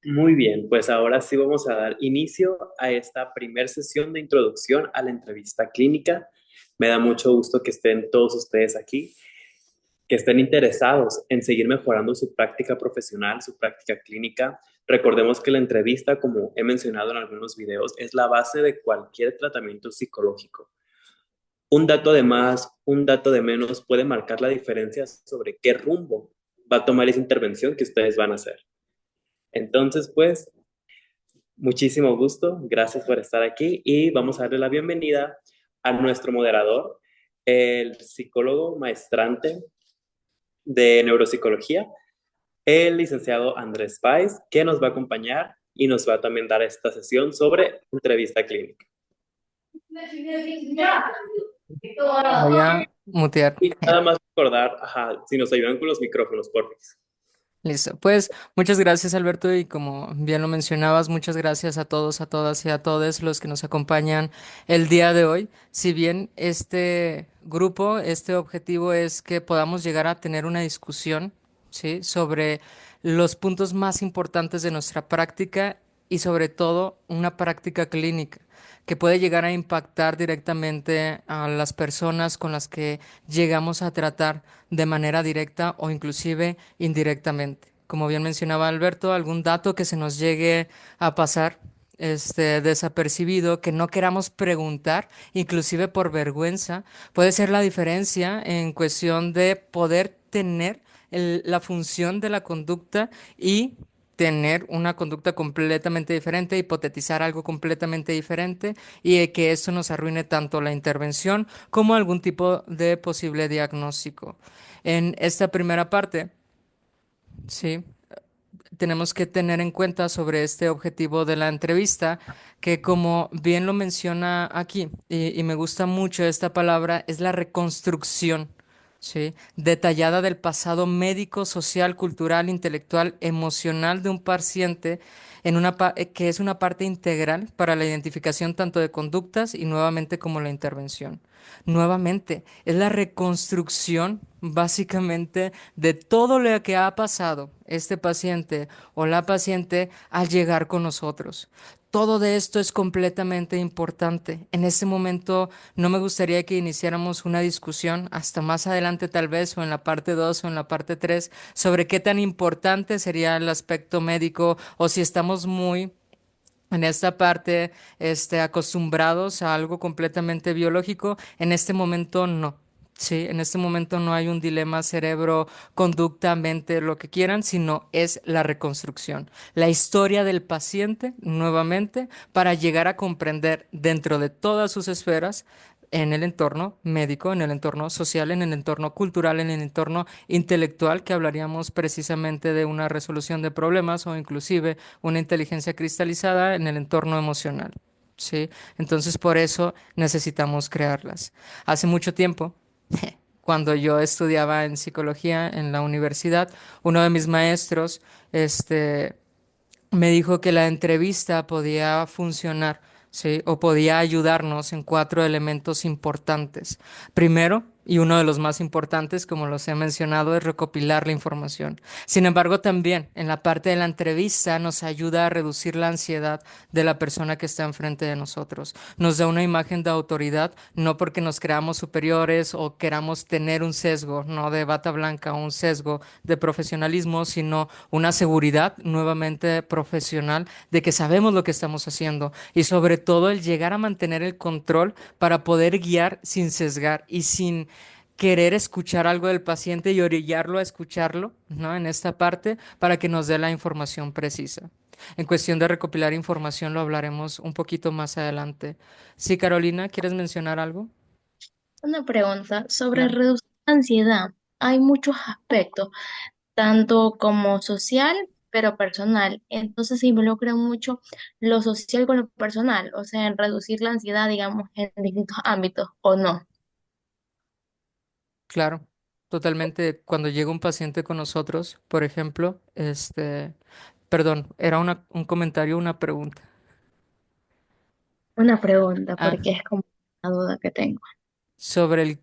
Muy bien, pues ahora sí vamos a dar inicio a esta primer sesión de introducción a la entrevista clínica. Me da mucho gusto que estén todos ustedes aquí, que estén interesados en seguir mejorando su práctica profesional, su práctica clínica. Recordemos que la entrevista, como he mencionado en algunos videos, es la base de cualquier tratamiento psicológico. Un dato de más, un dato de menos puede marcar la diferencia sobre qué rumbo va a tomar esa intervención que ustedes van a hacer. Entonces, pues, muchísimo gusto, gracias por estar aquí y vamos a darle la bienvenida a nuestro moderador, el psicólogo maestrante de neuropsicología, el licenciado Andrés Páez, que nos va a acompañar y nos va a también dar esta sesión sobre entrevista clínica. Voy a mutear. Y nada más recordar, ajá, si nos ayudan con los micrófonos, por favor. Listo. Pues muchas gracias, Alberto, y como bien lo mencionabas, muchas gracias a todos, a todas y a todos los que nos acompañan el día de hoy. Si bien este grupo, este objetivo es que podamos llegar a tener una discusión, ¿sí? Sobre los puntos más importantes de nuestra práctica y sobre todo una práctica clínica que puede llegar a impactar directamente a las personas con las que llegamos a tratar de manera directa o inclusive indirectamente. Como bien mencionaba Alberto, algún dato que se nos llegue a pasar desapercibido, que no queramos preguntar, inclusive por vergüenza, puede ser la diferencia en cuestión de poder tener la función de la conducta y tener una conducta completamente diferente, hipotetizar algo completamente diferente y que esto nos arruine tanto la intervención como algún tipo de posible diagnóstico. En esta primera parte, sí, tenemos que tener en cuenta sobre este objetivo de la entrevista, que como bien lo menciona aquí, y me gusta mucho esta palabra, es la reconstrucción, ¿sí? Detallada del pasado médico, social, cultural, intelectual, emocional de un paciente, que es una parte integral para la identificación tanto de conductas y nuevamente como la intervención. Nuevamente, es la reconstrucción básicamente de todo lo que ha pasado este paciente o la paciente al llegar con nosotros. Todo de esto es completamente importante. En este momento no me gustaría que iniciáramos una discusión hasta más adelante tal vez o en la parte 2 o en la parte 3 sobre qué tan importante sería el aspecto médico o si estamos muy en esta parte, acostumbrados a algo completamente biológico, en este momento no. Sí, en este momento no hay un dilema cerebro, conducta, mente, lo que quieran, sino es la reconstrucción, la historia del paciente nuevamente para llegar a comprender dentro de todas sus esferas, en el entorno médico, en el entorno social, en el entorno cultural, en el entorno intelectual, que hablaríamos precisamente de una resolución de problemas o inclusive una inteligencia cristalizada en el entorno emocional. ¿Sí? Entonces, por eso necesitamos crearlas. Hace mucho tiempo, cuando yo estudiaba en psicología en la universidad, uno de mis maestros, este, me dijo que la entrevista podía funcionar, ¿sí? O podía ayudarnos en cuatro elementos importantes. Primero, y uno de los más importantes, como los he mencionado, es recopilar la información. Sin embargo, también en la parte de la entrevista nos ayuda a reducir la ansiedad de la persona que está enfrente de nosotros. Nos da una imagen de autoridad, no porque nos creamos superiores o queramos tener un sesgo, no de bata blanca, un sesgo de profesionalismo, sino una seguridad nuevamente profesional de que sabemos lo que estamos haciendo y sobre todo el llegar a mantener el control para poder guiar sin sesgar y sin querer escuchar algo del paciente y orillarlo a escucharlo, ¿no? En esta parte para que nos dé la información precisa. En cuestión de recopilar información lo hablaremos un poquito más adelante. Sí, Carolina, ¿quieres mencionar algo? Una pregunta sobre Claro. reducir la ansiedad. Hay muchos aspectos, tanto como social, pero personal. Entonces se involucra mucho lo social con lo personal, o sea, en reducir la ansiedad, digamos, en distintos ámbitos, ¿o no? Claro, totalmente. Cuando llega un paciente con nosotros, por ejemplo, perdón, era un comentario, una pregunta. Una pregunta, Ah, porque es como una duda que tengo. sobre el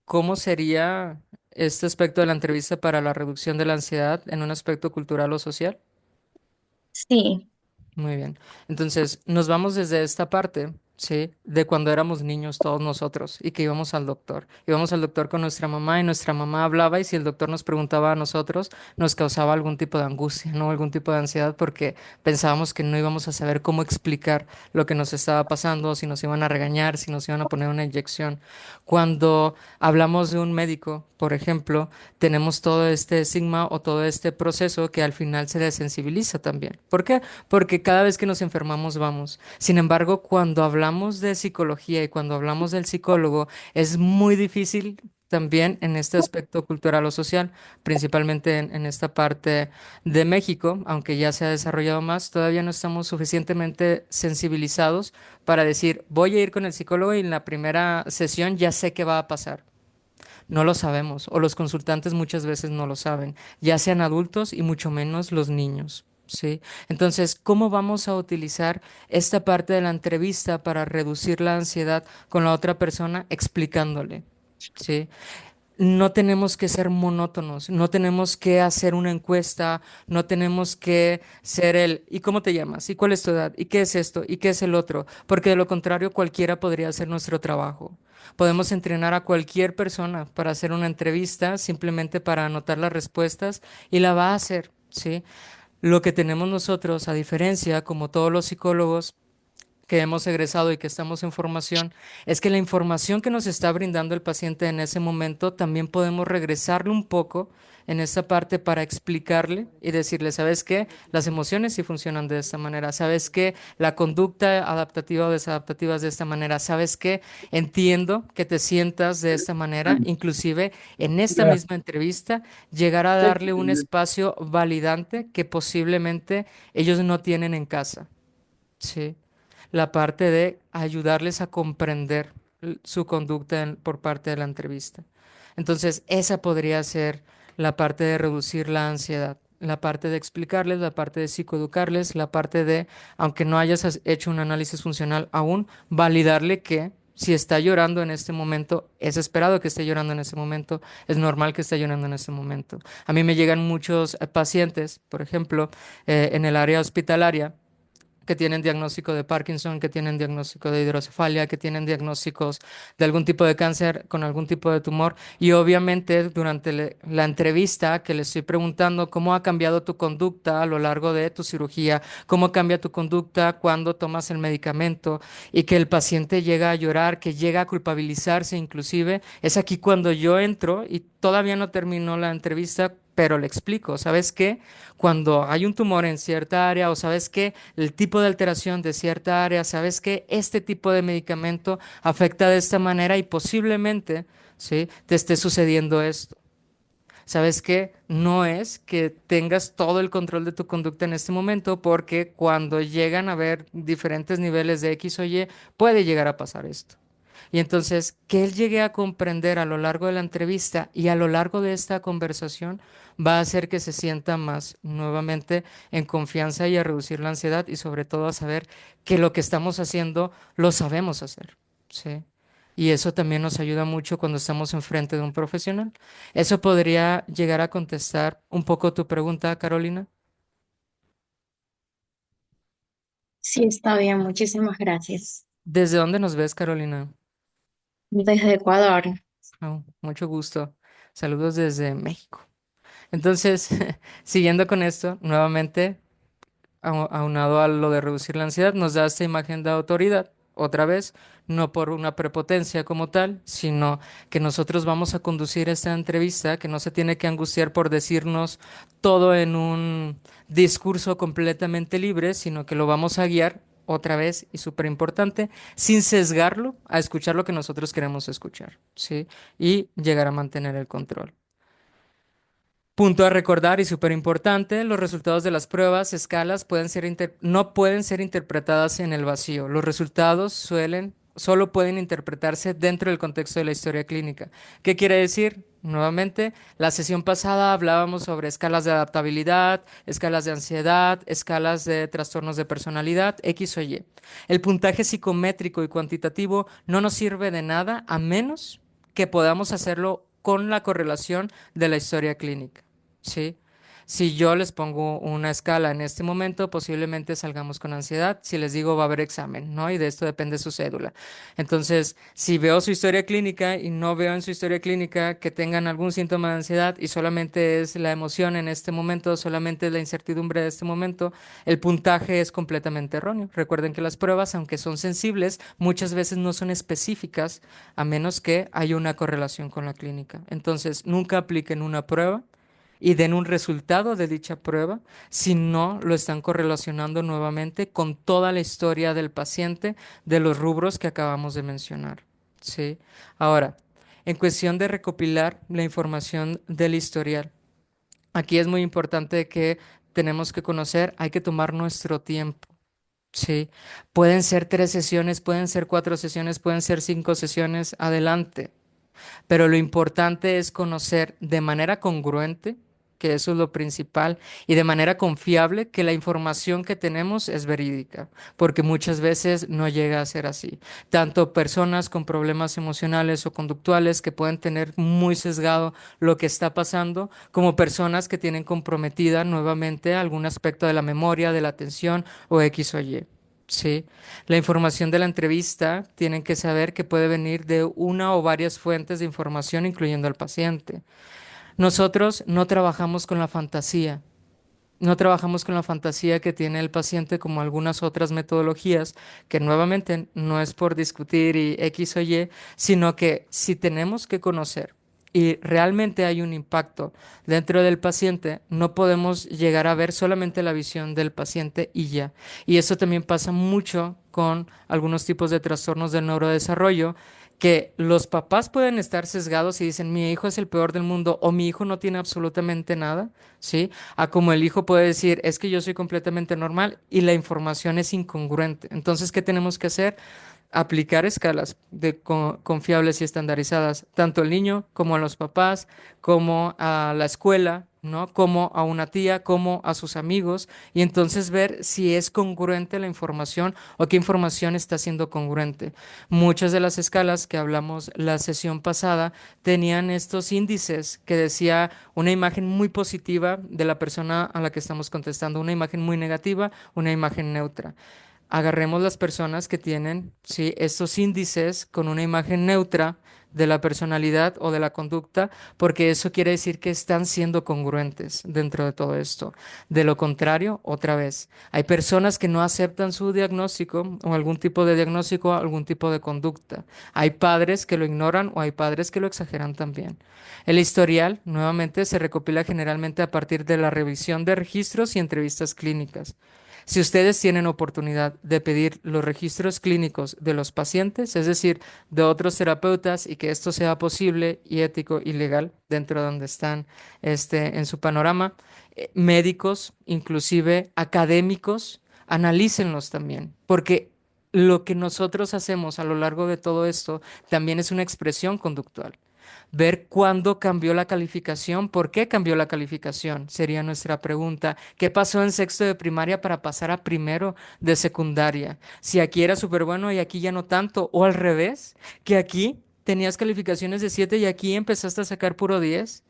cómo sería este aspecto de la entrevista para la reducción de la ansiedad en un aspecto cultural o social. Sí, Muy bien. Entonces, nos vamos desde esta parte, ¿sí? De cuando éramos niños todos nosotros y que íbamos al doctor. Íbamos al doctor con nuestra mamá y nuestra mamá hablaba y si el doctor nos preguntaba a nosotros, nos causaba algún tipo de angustia, ¿no? Algún tipo de ansiedad porque pensábamos que no íbamos a saber cómo explicar lo que nos estaba pasando, si nos iban a regañar, si nos iban a poner una inyección. Cuando hablamos de un médico, por ejemplo, tenemos todo este estigma o todo este proceso que al final se desensibiliza también. ¿Por qué? Porque cada vez que nos enfermamos vamos. Sin embargo, cuando hablamos de psicología y cuando hablamos del psicólogo, es muy difícil también en este aspecto cultural o social, principalmente en esta parte de México, aunque ya se ha desarrollado más, todavía no estamos suficientemente sensibilizados para decir, voy a ir con el psicólogo y en la primera sesión ya sé qué va a pasar. No lo sabemos, o los consultantes muchas veces no lo saben, ya sean adultos y mucho menos los niños. ¿Sí? Entonces, ¿cómo vamos a utilizar esta parte de la entrevista para reducir la ansiedad con la otra persona explicándole? ¿Sí? No tenemos que ser monótonos, no tenemos que hacer una encuesta, no tenemos que ser el ¿y cómo te llamas? ¿Y cuál es tu edad? ¿Y qué es esto? ¿Y qué es el otro? Porque de lo contrario cualquiera podría hacer nuestro trabajo. Podemos entrenar a cualquier persona para hacer una entrevista simplemente para anotar las respuestas y la va a hacer, ¿sí? Lo que tenemos nosotros, a diferencia, como todos los psicólogos, que hemos egresado y que estamos en formación, es que la información que nos está brindando el paciente en ese momento también podemos regresarle un poco en esta parte para explicarle y decirle, ¿sabes qué? Las emociones sí funcionan de esta manera, ¿sabes qué? La conducta adaptativa o desadaptativa es de esta manera, ¿sabes qué? Entiendo que te sientas de esta manera, inclusive en esta misma entrevista, llegar a darle un espacio validante que posiblemente ellos no tienen en casa. Sí, la parte de ayudarles a comprender su conducta por parte de la entrevista. Entonces, esa podría ser la parte de reducir la ansiedad, la parte de explicarles, la parte de psicoeducarles, la parte de, aunque no hayas hecho un análisis funcional aún, validarle que si está llorando en este momento, es esperado que esté llorando en este momento, es normal que esté llorando en este momento. A mí me llegan muchos pacientes, por ejemplo, en el área hospitalaria que tienen diagnóstico de Parkinson, que tienen diagnóstico de hidrocefalia, que tienen diagnósticos de algún tipo de cáncer con algún tipo de tumor. Y obviamente durante la entrevista que le estoy preguntando cómo ha cambiado tu conducta a lo largo de tu cirugía, cómo cambia tu conducta cuando tomas el medicamento y que el paciente llega a llorar, que llega a culpabilizarse inclusive, es aquí cuando yo entro y todavía no terminó la entrevista, pero le explico, ¿sabes qué? Cuando hay un tumor en cierta área o sabes que el tipo de alteración de cierta área, sabes que este tipo de medicamento afecta de esta manera y posiblemente, ¿sí? Te esté sucediendo esto. ¿Sabes qué? No es que tengas todo el control de tu conducta en este momento, porque cuando llegan a ver diferentes niveles de X o Y, puede llegar a pasar esto. Y entonces, que él llegue a comprender a lo largo de la entrevista y a lo largo de esta conversación va a hacer que se sienta más nuevamente en confianza y a reducir la ansiedad y sobre todo a saber que lo que estamos haciendo lo sabemos hacer, ¿sí? Y eso también nos ayuda mucho cuando estamos enfrente de un profesional. Eso podría llegar a contestar un poco tu pregunta, Carolina. sí, está bien, muchísimas gracias. ¿Desde dónde nos ves, Carolina? Desde Ecuador. Oh, mucho gusto. Saludos desde México. Entonces, siguiendo con esto, nuevamente, aunado a lo de reducir la ansiedad, nos da esta imagen de autoridad, otra vez, no por una prepotencia como tal, sino que nosotros vamos a conducir esta entrevista, que no se tiene que angustiar por decirnos todo en un discurso completamente libre, sino que lo vamos a guiar. Otra vez, y súper importante, sin sesgarlo a escuchar lo que nosotros queremos escuchar, ¿sí? Y llegar a mantener el control. Punto a recordar y súper importante, los resultados de las pruebas, escalas, no pueden ser interpretadas en el vacío. Los resultados solo pueden interpretarse dentro del contexto de la historia clínica. ¿Qué quiere decir? Nuevamente, la sesión pasada hablábamos sobre escalas de adaptabilidad, escalas de ansiedad, escalas de trastornos de personalidad, X o Y. El puntaje psicométrico y cuantitativo no nos sirve de nada a menos que podamos hacerlo con la correlación de la historia clínica. ¿Sí? Si yo les pongo una escala en este momento, posiblemente salgamos con ansiedad. Si les digo va a haber examen, ¿no? Y de esto depende su cédula. Entonces, si veo su historia clínica y no veo en su historia clínica que tengan algún síntoma de ansiedad y solamente es la emoción en este momento, solamente es la incertidumbre de este momento, el puntaje es completamente erróneo. Recuerden que las pruebas, aunque son sensibles, muchas veces no son específicas a menos que haya una correlación con la clínica. Entonces, nunca apliquen una prueba y den un resultado de dicha prueba si no lo están correlacionando nuevamente con toda la historia del paciente de los rubros que acabamos de mencionar. ¿Sí? Ahora, en cuestión de recopilar la información del historial, aquí es muy importante que tenemos que conocer, hay que tomar nuestro tiempo. Sí, pueden ser 3 sesiones, pueden ser 4 sesiones, pueden ser 5 sesiones, adelante. Pero lo importante es conocer de manera congruente, que eso es lo principal, y de manera confiable que la información que tenemos es verídica, porque muchas veces no llega a ser así. Tanto personas con problemas emocionales o conductuales que pueden tener muy sesgado lo que está pasando, como personas que tienen comprometida nuevamente algún aspecto de la memoria, de la atención o X o Y. Sí, la información de la entrevista tienen que saber que puede venir de una o varias fuentes de información, incluyendo al paciente. Nosotros no trabajamos con la fantasía. No trabajamos con la fantasía que tiene el paciente como algunas otras metodologías, que nuevamente no es por discutir y X o Y, sino que si tenemos que conocer y realmente hay un impacto dentro del paciente, no podemos llegar a ver solamente la visión del paciente y ya. Y eso también pasa mucho con algunos tipos de trastornos del neurodesarrollo, que los papás pueden estar sesgados y dicen, mi hijo es el peor del mundo o mi hijo no tiene absolutamente nada, ¿sí? A como el hijo puede decir, es que yo soy completamente normal y la información es incongruente. Entonces, ¿qué tenemos que hacer? Aplicar escalas confiables y estandarizadas, tanto al niño como a los papás, como a la escuela, ¿no? Como a una tía, como a sus amigos, y entonces ver si es congruente la información o qué información está siendo congruente. Muchas de las escalas que hablamos la sesión pasada tenían estos índices que decía una imagen muy positiva de la persona a la que estamos contestando, una imagen muy negativa, una imagen neutra. Agarremos las personas que tienen, sí, estos índices con una imagen neutra de la personalidad o de la conducta, porque eso quiere decir que están siendo congruentes dentro de todo esto. De lo contrario, otra vez, hay personas que no aceptan su diagnóstico o algún tipo de diagnóstico, algún tipo de conducta. Hay padres que lo ignoran o hay padres que lo exageran también. El historial, nuevamente, se recopila generalmente a partir de la revisión de registros y entrevistas clínicas. Si ustedes tienen oportunidad de pedir los registros clínicos de los pacientes, es decir, de otros terapeutas, y que esto sea posible y ético y legal dentro de donde están en su panorama, médicos, inclusive académicos, analícenlos también, porque lo que nosotros hacemos a lo largo de todo esto también es una expresión conductual. Ver cuándo cambió la calificación, por qué cambió la calificación, sería nuestra pregunta. ¿Qué pasó en sexto de primaria para pasar a primero de secundaria? Si aquí era súper bueno y aquí ya no tanto, o al revés, que aquí tenías calificaciones de 7 y aquí empezaste a sacar puro 10.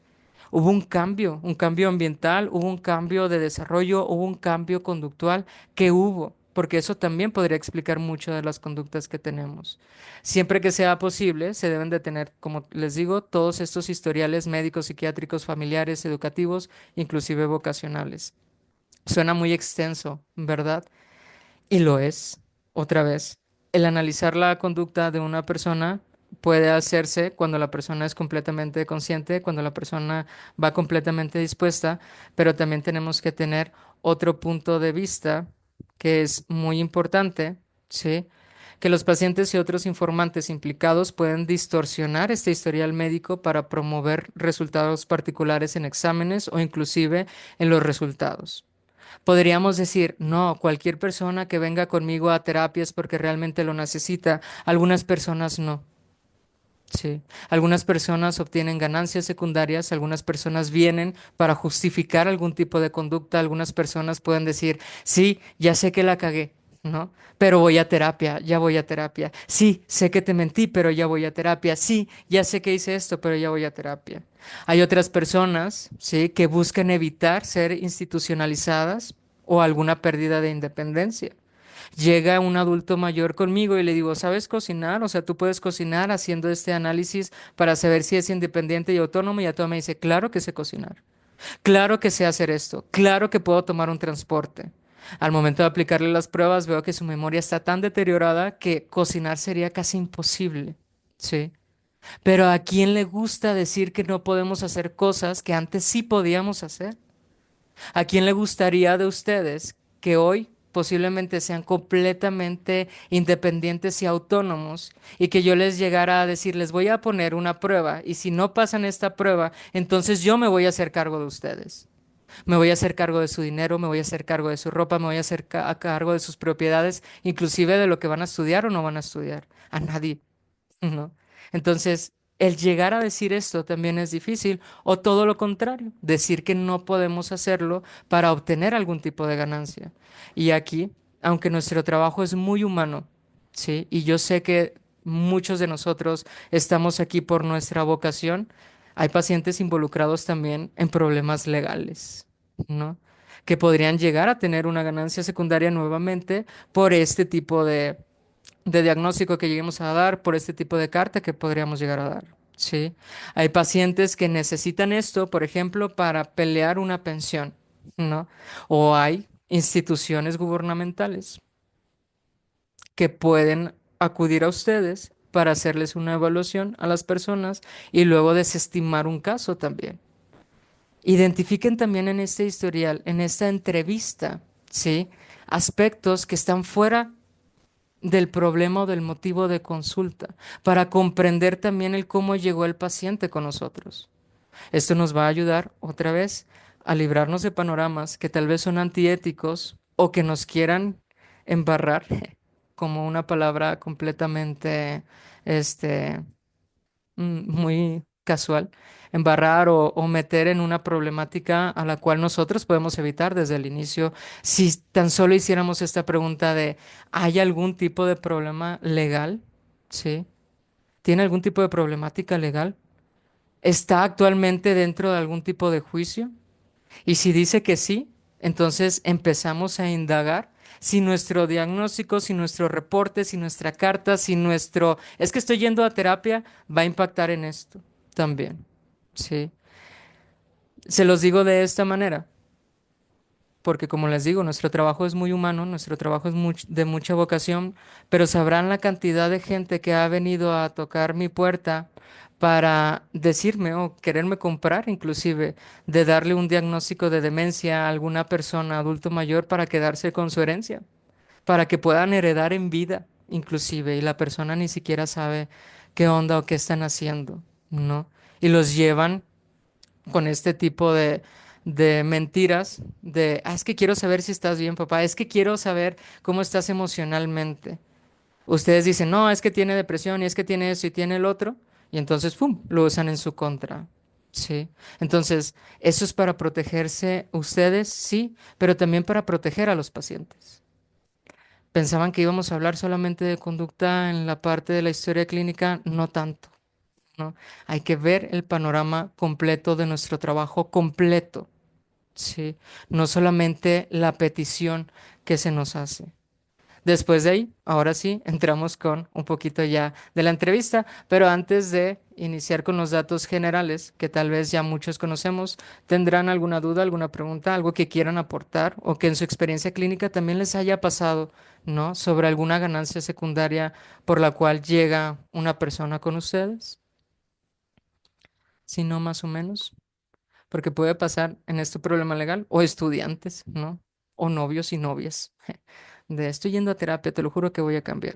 Hubo un cambio ambiental, hubo un cambio de desarrollo, hubo un cambio conductual que hubo, porque eso también podría explicar mucho de las conductas que tenemos. Siempre que sea posible, se deben de tener, como les digo, todos estos historiales médicos, psiquiátricos, familiares, educativos, inclusive vocacionales. Suena muy extenso, ¿verdad? Y lo es, otra vez. El analizar la conducta de una persona puede hacerse cuando la persona es completamente consciente, cuando la persona va completamente dispuesta, pero también tenemos que tener otro punto de vista que es muy importante, ¿sí? Que los pacientes y otros informantes implicados pueden distorsionar este historial médico para promover resultados particulares en exámenes o inclusive en los resultados. Podríamos decir, no, cualquier persona que venga conmigo a terapias porque realmente lo necesita, algunas personas no. Sí, algunas personas obtienen ganancias secundarias, algunas personas vienen para justificar algún tipo de conducta, algunas personas pueden decir, sí, ya sé que la cagué, ¿no? Pero voy a terapia, ya voy a terapia. Sí, sé que te mentí, pero ya voy a terapia. Sí, ya sé que hice esto, pero ya voy a terapia. Hay otras personas, ¿sí? Que buscan evitar ser institucionalizadas o alguna pérdida de independencia. Llega un adulto mayor conmigo y le digo, ¿sabes cocinar? O sea, tú puedes cocinar haciendo este análisis para saber si es independiente y autónomo. Y a todo me dice, claro que sé cocinar. Claro que sé hacer esto, claro que puedo tomar un transporte. Al momento de aplicarle las pruebas, veo que su memoria está tan deteriorada que cocinar sería casi imposible. Sí. Pero ¿a quién le gusta decir que no podemos hacer cosas que antes sí podíamos hacer? ¿A quién le gustaría de ustedes que hoy posiblemente sean completamente independientes y autónomos y que yo les llegara a decir, les voy a poner una prueba y si no pasan esta prueba, entonces yo me voy a hacer cargo de ustedes? Me voy a hacer cargo de su dinero, me voy a hacer cargo de su ropa, me voy a hacer a cargo de sus propiedades, inclusive de lo que van a estudiar o no van a estudiar. A nadie, ¿no? Entonces, el llegar a decir esto también es difícil, o todo lo contrario, decir que no podemos hacerlo para obtener algún tipo de ganancia. Y aquí, aunque nuestro trabajo es muy humano, ¿sí? Y yo sé que muchos de nosotros estamos aquí por nuestra vocación, hay pacientes involucrados también en problemas legales, ¿no? Que podrían llegar a tener una ganancia secundaria nuevamente por este tipo de diagnóstico que lleguemos a dar, por este tipo de carta que podríamos llegar a dar. Sí, hay pacientes que necesitan esto, por ejemplo, para pelear una pensión, ¿no? O hay instituciones gubernamentales que pueden acudir a ustedes para hacerles una evaluación a las personas y luego desestimar un caso también. Identifiquen también en este historial, en esta entrevista, ¿sí? Aspectos que están fuera del problema o del motivo de consulta, para comprender también el cómo llegó el paciente con nosotros. Esto nos va a ayudar otra vez a librarnos de panoramas que tal vez son antiéticos o que nos quieran embarrar, como una palabra completamente, este, muy casual, embarrar o meter en una problemática a la cual nosotros podemos evitar desde el inicio si tan solo hiciéramos esta pregunta de, ¿hay algún tipo de problema legal? ¿Sí? ¿Tiene algún tipo de problemática legal? ¿Está actualmente dentro de algún tipo de juicio? Y si dice que sí, entonces empezamos a indagar si nuestro diagnóstico, si nuestro reporte, si nuestra carta, si nuestro, es que estoy yendo a terapia, va a impactar en esto también. Sí. Se los digo de esta manera, porque como les digo, nuestro trabajo es muy humano, nuestro trabajo es de mucha vocación, pero sabrán la cantidad de gente que ha venido a tocar mi puerta para decirme o quererme comprar inclusive, de darle un diagnóstico de demencia a alguna persona adulto mayor para quedarse con su herencia, para que puedan heredar en vida inclusive, y la persona ni siquiera sabe qué onda o qué están haciendo, ¿no? Y los llevan con este tipo de mentiras, de, es que quiero saber si estás bien, papá, es que quiero saber cómo estás emocionalmente. Ustedes dicen, no, es que tiene depresión y es que tiene eso y tiene el otro, y entonces, ¡pum!, lo usan en su contra. Sí. Entonces, eso es para protegerse ustedes, sí, pero también para proteger a los pacientes. Pensaban que íbamos a hablar solamente de conducta en la parte de la historia clínica, no tanto, ¿no? Hay que ver el panorama completo de nuestro trabajo completo, ¿sí? No solamente la petición que se nos hace. Después de ahí, ahora sí, entramos con un poquito ya de la entrevista, pero antes de iniciar con los datos generales, que tal vez ya muchos conocemos, ¿tendrán alguna duda, alguna pregunta, algo que quieran aportar o que en su experiencia clínica también les haya pasado, ¿no? Sobre alguna ganancia secundaria por la cual llega una persona con ustedes? Si no, más o menos, porque puede pasar en este problema legal, o estudiantes, ¿no? O novios y novias. De estoy yendo a terapia, te lo juro que voy a cambiar.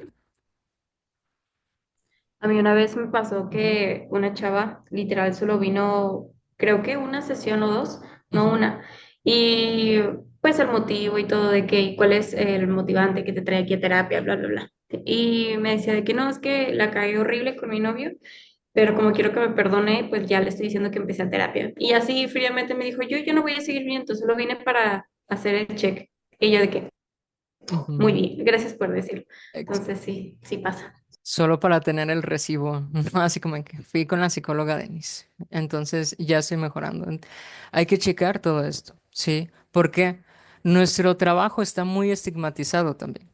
A mí una vez me pasó Ujú, que una chava literal solo vino, creo que una sesión o dos, no ujú. una. Y pues el motivo y todo de que cuál es el motivante que te trae aquí a terapia, bla, bla, bla. Y me decía de que no, es que la caí horrible con mi novio, pero como quiero que me perdone, pues ya le estoy diciendo que empecé a terapia. Y así fríamente me dijo, yo no voy a seguir viendo, solo vine para hacer el check. Y yo de que, Muy Ujú. bien, gracias por decirlo. Ex- Entonces sí, sí pasa. Solo para tener el recibo, ¿no? Así como que fui con la psicóloga Denise. Entonces ya estoy mejorando. Hay que checar todo esto, ¿sí? Porque nuestro trabajo está muy estigmatizado también.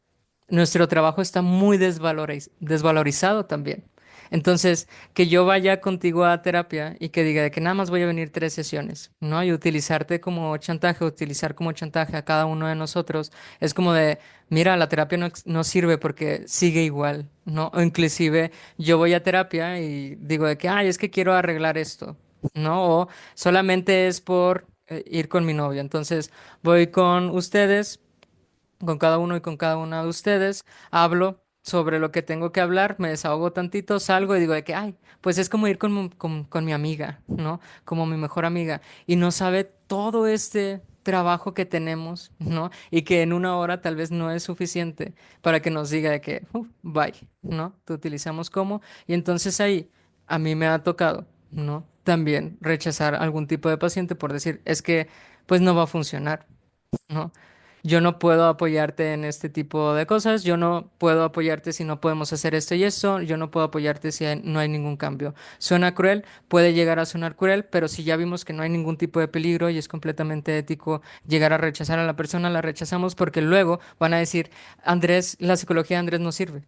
Nuestro trabajo está muy desvalorizado también. Entonces, que yo vaya contigo a terapia y que diga de que nada más voy a venir 3 sesiones, ¿no? Y utilizarte como chantaje, utilizar como chantaje a cada uno de nosotros, es como de, mira, la terapia no sirve porque sigue igual, ¿no? O inclusive yo voy a terapia y digo de que, ay, es que quiero arreglar esto, ¿no? O solamente es por ir con mi novia. Entonces, voy con ustedes, con cada uno y con cada una de ustedes, hablo sobre lo que tengo que hablar, me desahogo tantito, salgo y digo de que, ay, pues es como ir con mi amiga, ¿no? Como mi mejor amiga, y no sabe todo este trabajo que tenemos, ¿no? Y que en una hora tal vez no es suficiente para que nos diga de que, bye, ¿no? Te utilizamos como, y entonces ahí a mí me ha tocado, ¿no? También rechazar algún tipo de paciente por decir, es que, pues no va a funcionar, ¿no? Yo no puedo apoyarte en este tipo de cosas, yo no puedo apoyarte si no podemos hacer esto y esto, yo no puedo apoyarte si no hay ningún cambio. Suena cruel, puede llegar a sonar cruel, pero si ya vimos que no hay ningún tipo de peligro y es completamente ético llegar a rechazar a la persona, la rechazamos porque luego van a decir, Andrés, la psicología de Andrés no sirve.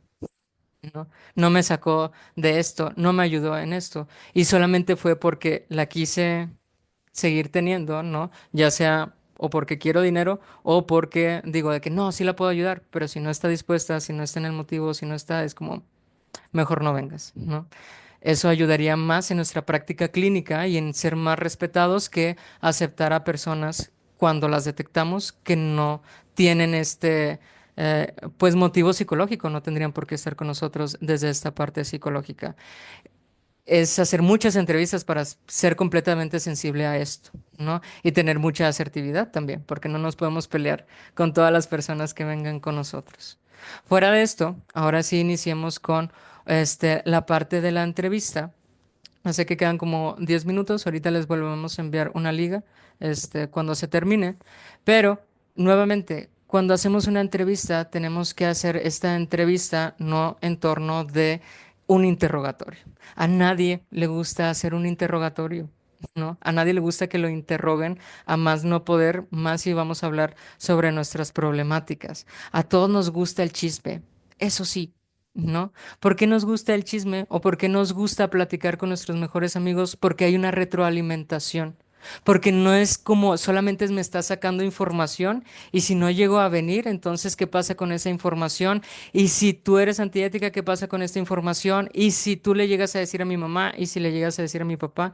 ¿No? No me sacó de esto, no me ayudó en esto. Y solamente fue porque la quise seguir teniendo, ¿no? Ya sea o porque quiero dinero o porque digo de que no, sí la puedo ayudar, pero si no está dispuesta, si no está en el motivo, si no está, es como, mejor no vengas, ¿no? Eso ayudaría más en nuestra práctica clínica y en ser más respetados que aceptar a personas cuando las detectamos que no tienen pues motivo psicológico, no tendrían por qué estar con nosotros desde esta parte psicológica. Es hacer muchas entrevistas para ser completamente sensible a esto, ¿no? Y tener mucha asertividad también, porque no nos podemos pelear con todas las personas que vengan con nosotros. Fuera de esto, ahora sí iniciemos con la parte de la entrevista. Sé que quedan como 10 minutos, ahorita les volvemos a enviar una liga, cuando se termine, pero nuevamente, cuando hacemos una entrevista, tenemos que hacer esta entrevista no en torno de un interrogatorio. A nadie le gusta hacer un interrogatorio, ¿no? A nadie le gusta que lo interroguen a más no poder, más si vamos a hablar sobre nuestras problemáticas. A todos nos gusta el chisme, eso sí, ¿no? ¿Por qué nos gusta el chisme o por qué nos gusta platicar con nuestros mejores amigos? Porque hay una retroalimentación. Porque no es como solamente me está sacando información y si no llego a venir, entonces ¿qué pasa con esa información? Y si tú eres antiética, ¿qué pasa con esta información? Y si tú le llegas a decir a mi mamá y si le llegas a decir a mi papá,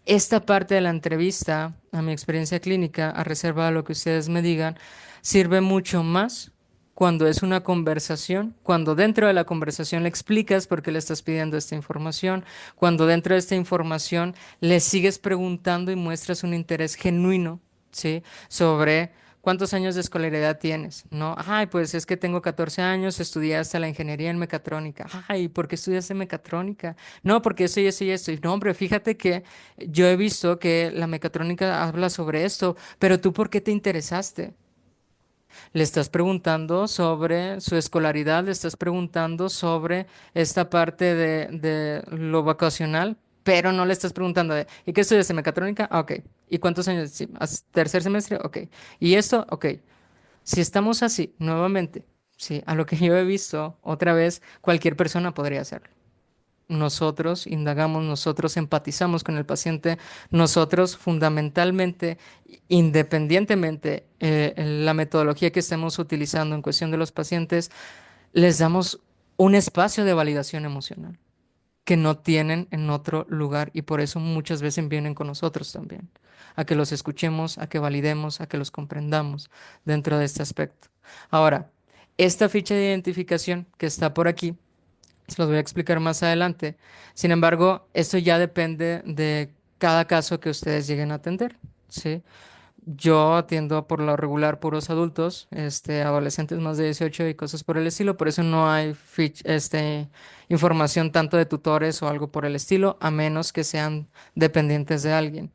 esta parte de la entrevista, a mi experiencia clínica, a reserva de lo que ustedes me digan, sirve mucho más cuando es una conversación, cuando dentro de la conversación le explicas por qué le estás pidiendo esta información, cuando dentro de esta información le sigues preguntando y muestras un interés genuino, ¿sí? Sobre cuántos años de escolaridad tienes, ¿no? Ay, pues es que tengo 14 años, estudié hasta la ingeniería en mecatrónica. Ay, ¿por qué estudiaste mecatrónica? No, porque eso y eso y esto. Y no, hombre, fíjate que yo he visto que la mecatrónica habla sobre esto, pero tú, ¿por qué te interesaste? Le estás preguntando sobre su escolaridad, le estás preguntando sobre esta parte de lo vocacional, pero no le estás preguntando de, ¿y qué estudias en mecatrónica? Ah, ok. ¿Y cuántos años? Sí, ¿tercer semestre? Ok. ¿Y esto? Ok. Si estamos así, nuevamente, sí, a lo que yo he visto, otra vez, cualquier persona podría hacerlo. Nosotros indagamos, nosotros empatizamos con el paciente, nosotros fundamentalmente, independientemente la metodología que estemos utilizando en cuestión de los pacientes, les damos un espacio de validación emocional que no tienen en otro lugar y por eso muchas veces vienen con nosotros también, a que los escuchemos, a que validemos, a que los comprendamos dentro de este aspecto. Ahora, esta ficha de identificación que está por aquí, se los voy a explicar más adelante. Sin embargo, esto ya depende de cada caso que ustedes lleguen a atender, ¿sí? Yo atiendo por lo regular puros adultos, adolescentes más de 18 y cosas por el estilo, por eso no hay información tanto de tutores o algo por el estilo, a menos que sean dependientes de alguien.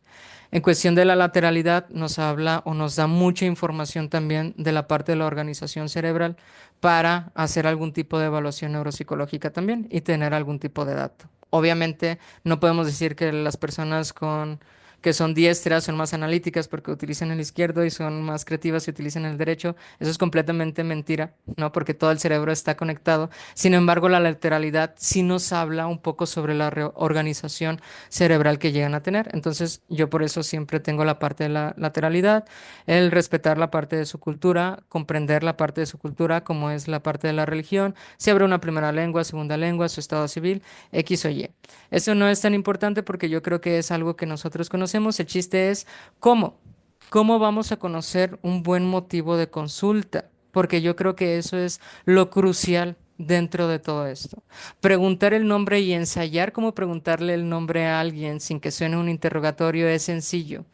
En cuestión de la lateralidad, nos habla o nos da mucha información también de la parte de la organización cerebral para hacer algún tipo de evaluación neuropsicológica también y tener algún tipo de dato. Obviamente, no podemos decir que las personas que son diestras son más analíticas porque utilizan el izquierdo y son más creativas y utilizan el derecho. Eso es completamente mentira, ¿no? Porque todo el cerebro está conectado. Sin embargo, la lateralidad sí nos habla un poco sobre la reorganización cerebral que llegan a tener. Entonces, yo por eso siempre tengo la parte de la lateralidad, el respetar la parte de su cultura, comprender la parte de su cultura, como es la parte de la religión, si habrá una primera lengua, segunda lengua, su estado civil, X o Y. Eso no es tan importante porque yo creo que es algo que nosotros conocemos. El chiste es cómo. ¿Cómo vamos a conocer un buen motivo de consulta? Porque yo creo que eso es lo crucial dentro de todo esto. Preguntar el nombre y ensayar cómo preguntarle el nombre a alguien sin que suene un interrogatorio es sencillo.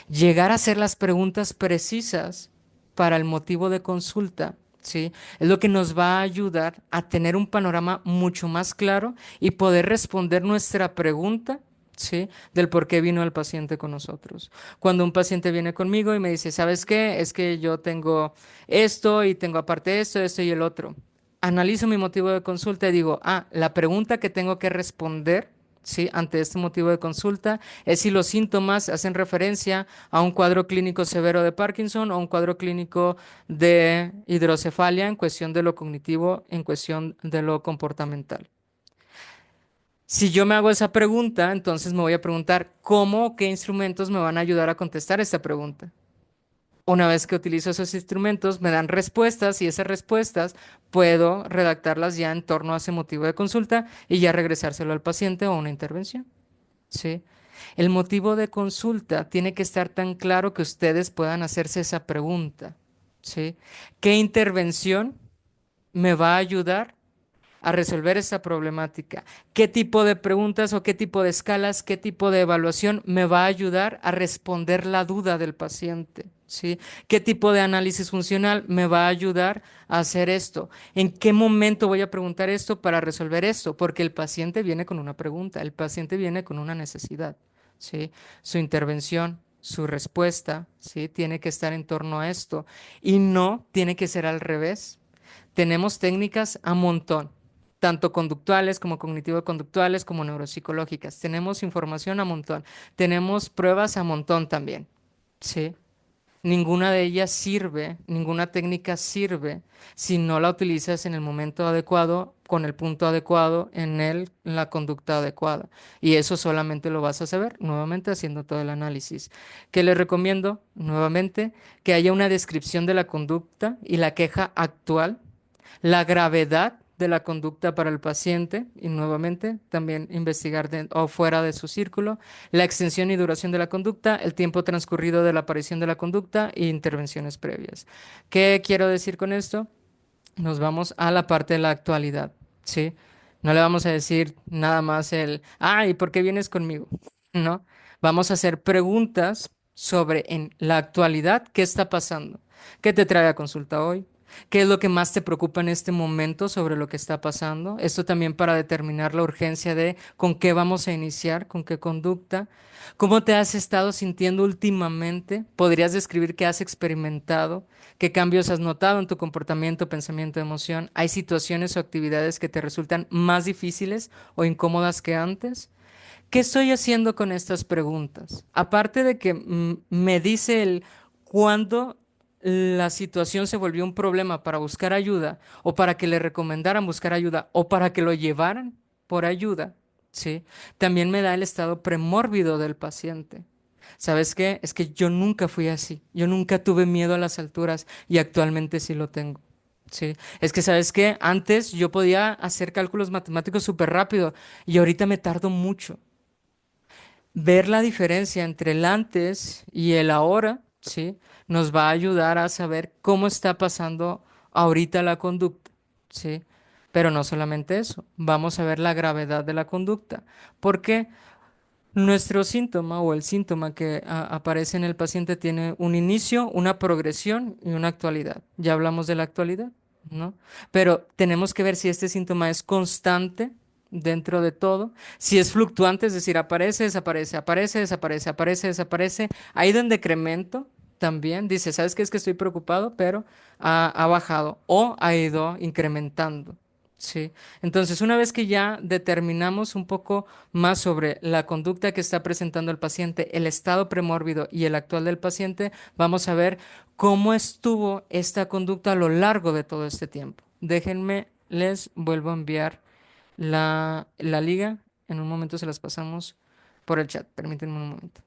Llegar a hacer las preguntas precisas para el motivo de consulta, ¿sí? Es lo que nos va a ayudar a tener un panorama mucho más claro y poder responder nuestra pregunta, ¿sí? Del por qué vino el paciente con nosotros. Cuando un paciente viene conmigo y me dice, ¿sabes qué? Es que yo tengo esto y tengo aparte esto, esto y el otro. Analizo mi motivo de consulta y digo, la pregunta que tengo que responder, ¿sí? Ante este motivo de consulta es si los síntomas hacen referencia a un cuadro clínico severo de Parkinson o un cuadro clínico de hidrocefalia en cuestión de lo cognitivo, en cuestión de lo comportamental. Si yo me hago esa pregunta, entonces me voy a preguntar cómo o qué instrumentos me van a ayudar a contestar esta pregunta. Una vez que utilizo esos instrumentos, me dan respuestas y esas respuestas puedo redactarlas ya en torno a ese motivo de consulta y ya regresárselo al paciente o a una intervención. ¿Sí? El motivo de consulta tiene que estar tan claro que ustedes puedan hacerse esa pregunta. ¿Sí? ¿Qué intervención me va a ayudar a resolver esa problemática? ¿Qué tipo de preguntas o qué tipo de escalas, qué tipo de evaluación me va a ayudar a responder la duda del paciente? ¿Sí? ¿Qué tipo de análisis funcional me va a ayudar a hacer esto? ¿En qué momento voy a preguntar esto para resolver esto? Porque el paciente viene con una pregunta, el paciente viene con una necesidad. ¿Sí? Su intervención, su respuesta, ¿sí? Tiene que estar en torno a esto y no tiene que ser al revés. Tenemos técnicas a montón, tanto conductuales como cognitivo-conductuales como neuropsicológicas. Tenemos información a montón. Tenemos pruebas a montón también. ¿Sí? Ninguna de ellas sirve, ninguna técnica sirve si no la utilizas en el momento adecuado, con el punto adecuado, en la conducta adecuada. Y eso solamente lo vas a saber nuevamente haciendo todo el análisis. ¿Qué les recomiendo? Nuevamente, que haya una descripción de la conducta y la queja actual, la gravedad de la conducta para el paciente y nuevamente también investigar o fuera de su círculo, la extensión y duración de la conducta, el tiempo transcurrido de la aparición de la conducta e intervenciones previas. ¿Qué quiero decir con esto? Nos vamos a la parte de la actualidad, ¿sí? No le vamos a decir nada más ¿y por qué vienes conmigo? ¿No? Vamos a hacer preguntas sobre en la actualidad qué está pasando. ¿Qué te trae a consulta hoy? ¿Qué es lo que más te preocupa en este momento sobre lo que está pasando? Esto también para determinar la urgencia de con qué vamos a iniciar, con qué conducta. ¿Cómo te has estado sintiendo últimamente? ¿Podrías describir qué has experimentado? ¿Qué cambios has notado en tu comportamiento, pensamiento, emoción? ¿Hay situaciones o actividades que te resultan más difíciles o incómodas que antes? ¿Qué estoy haciendo con estas preguntas? Aparte de que me dice el cuándo la situación se volvió un problema para buscar ayuda o para que le recomendaran buscar ayuda o para que lo llevaran por ayuda, ¿sí? También me da el estado premórbido del paciente. ¿Sabes qué? Es que yo nunca fui así. Yo nunca tuve miedo a las alturas y actualmente sí lo tengo. Sí, es que sabes qué, antes yo podía hacer cálculos matemáticos súper rápido y ahorita me tardo mucho. Ver la diferencia entre el antes y el ahora, ¿sí? Nos va a ayudar a saber cómo está pasando ahorita la conducta, ¿sí? Pero no solamente eso, vamos a ver la gravedad de la conducta, porque nuestro síntoma o el síntoma que aparece en el paciente tiene un inicio, una progresión y una actualidad. Ya hablamos de la actualidad, ¿no? Pero tenemos que ver si este síntoma es constante, dentro de todo. Si es fluctuante, es decir, aparece, desaparece, aparece, desaparece, aparece, desaparece, ha ido en decremento también. Dice, ¿sabes qué? Es que estoy preocupado, pero ha bajado o ha ido incrementando. Sí. Entonces, una vez que ya determinamos un poco más sobre la conducta que está presentando el paciente, el estado premórbido y el actual del paciente, vamos a ver cómo estuvo esta conducta a lo largo de todo este tiempo. Déjenme, les vuelvo a enviar la liga. En un momento se las pasamos por el chat. Permítanme un momento.